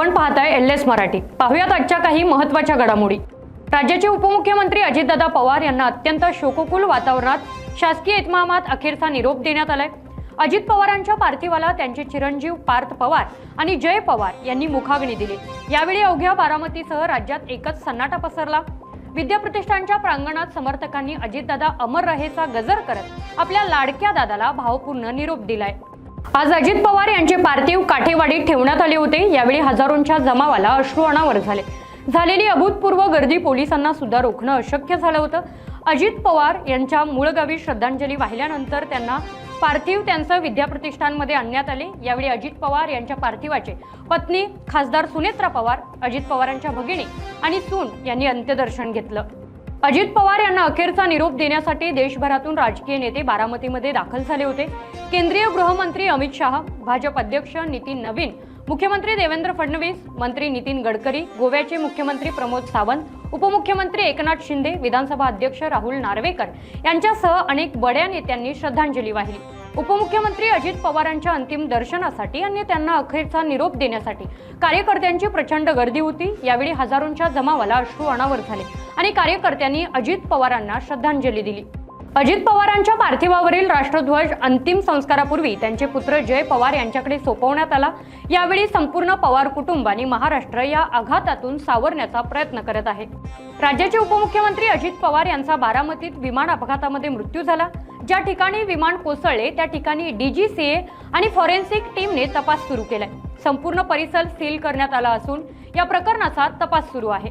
आपण पाहताय LS मराठी। पाहुयात आजच्या काही महत्त्वाच्या घडामोडी। राज्याचे उपमुख्यमंत्री अजितदादा पवार यांना अत्यंत शोककुल वातावरणात शासकीय इतमामात अखेरचा निरोप देण्यात आलाय। अजित पवारांच्या पार्थिवाला त्यांचे चिरंजीव पार्थ पवार आणि जय पवार यांनी मुखाग्नी दिली। यावेळी अवघ्या बारामतीसह राज्यात एकच सन्नाटा पसरला। विद्याप्रतिष्ठानच्या प्रांगणात समर्थकांनी अजितदादा अमर रहेचा गजर करत आपल्या लाडक्या दादाला भावपूर्ण निरोप दिलाय। आज अजित पवार यांचे पार्थिव काठेवाडीत ठेवण्यात आले होते। यावेळी हजारोंच्या जमावाला अश्रू अनावर झाले। झालेली अभूतपूर्व गर्दी पोलिसांना सुद्धा रोखणं अशक्य झालं होतं। अजित पवार यांच्या मूळ गावी श्रद्धांजली वाहिल्यानंतर त्यांना पार्थिव त्यांचं विद्याप्रतिष्ठानमध्ये आणण्यात आले। यावेळी अजित पवार यांच्या पार्थिवाचे पत्नी खासदार सुनेत्रा पवार, अजित पवारांच्या भगिनी आणि सून यांनी अंत्यदर्शन घेतलं। अजित पवार यांना अखेरचा निरोप देण्यासाठी देशभरातून राजकीय नेते बारामतीमध्ये दाखल झाले होते। केंद्रीय गृहमंत्री अमित शाह, भाजप अध्यक्ष नितीन नवीन, मुख्यमंत्री देवेंद्र फडणवीस, मंत्री नितीन गडकरी, गोव्याचे मुख्यमंत्री प्रमोद सावंत, उपमुख्यमंत्री एकनाथ शिंदे, विधानसभा अध्यक्ष राहुल नार्वेकर यांच्यासह अनेक बड्या नेत्यांनी श्रद्धांजली वाहिली। उपमुख्यमंत्री अजित पवारांच्या अंतिम दर्शनासाठी आणि त्यांना अखेरचा निरोप देण्यासाठी कार्यकर्त्यांची प्रचंड गर्दी होती। यावेळी हजारोंच्या जमावाला अश्रू अनावर झाले आणि कार्यकर्त्यांनी अजित पवारांना श्रद्धांजली दिली। अजित पवारांच्या पार्थिवावरील राष्ट्रध्वज अंतिम संस्कारापूर्वी त्यांचे पुत्र जय पवार यांच्याकडे सोपवण्यात आला। यावेळी संपूर्ण पवार कुटुंबाने महाराष्ट्र या आघातातून सावरण्याचा प्रयत्न करत आहे। राज्याचे उपमुख्यमंत्री अजित पवार यांचा बारामतीत विमान अपघातामध्ये मृत्यू झाला। ज्या ठिकाणी विमान कोसळले त्या ठिकाणी DGCA आणि फॉरेन्सिक टीमने तपास सुरू केलाय। संपूर्ण परिसर सील करण्यात आला असून या प्रकरणाचा तपास सुरू आहे।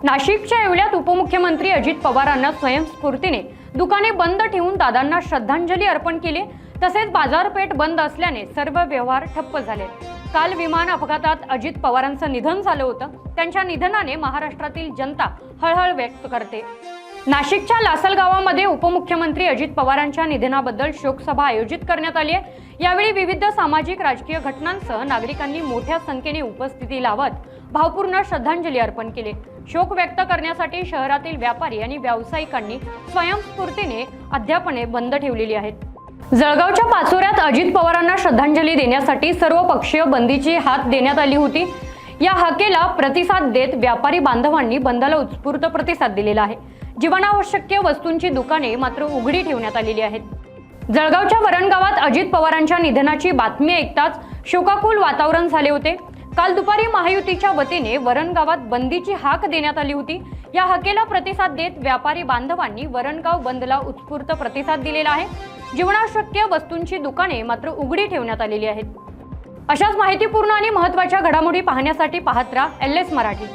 नाशिकच्या येवल्यात उपमुख्यमंत्री अजित पवारांना स्वयंस्फूर्तीने दुकाने बंद ठेवून दादांना श्रद्धांजली अर्पण केली। तसेच बाजारपेठ बंद असल्याने सर्व व्यवहार ठप्प झाले। काल विमान अपघातात अजित पवारांचं निधन झालं होतं। त्यांच्या निधनाने महाराष्ट्रातील जनता हळहळ व्यक्त करते। नाशिकच्या लासलगावामध्ये उपमुख्यमंत्री अजित पवारांच्या निधनाबद्दल शोकसभा आयोजित करण्यात आली आहे। यावेळी विविध सामाजिक राजकीय घटनांसह नागरिकांनी मोठ्या संख्येने उपस्थिती लावत भावपूर्ण श्रद्धांजली अर्पण केली। शोक व्यक्त करण्यासाठी शहरातील व्यापारी आणि व्यावसायिकांनी स्वयंस्फूर्तीने अध्यापने बंद ठेवलेली आहेत। जळगावच्या पाचोऱ्यात अजित पवारांना श्रद्धांजली देण्यासाठी सर्वपक्षीय बंदीची हाक देण्यात आली होती। या हाकेला प्रतिसाद देत व्यापारी बांधवांनी बंदला उत्स्फूर्त प्रतिसाद दिलेला आहे। जीवनावश्यक वस्तूंची दुकाने मात्र उघडी ठेवण्यात आलेली आहेत। जळगावच्या वरणगावात अजित पवारांच्या निधनाची बातमी ऐकताच शोकाकुल वातावरण झाले होते। काल दुपारी महायुतीच्या वतीने वरणगावात बंदीची हाक देण्यात आली होती। या हाकेला प्रतिसाद देत व्यापारी बांधवांनी वरणगाव बंदला उत्स्फूर्त प्रतिसाद दिलेला आहे। जीवनावश्यक वस्तूंची दुकाने मात्र उघडी ठेवण्यात आलेली आहेत। अशाच माहितीपूर्ण आणि महत्त्वाच्या घडामोडी पाहण्यासाठी पाहत राहा LS मराठी।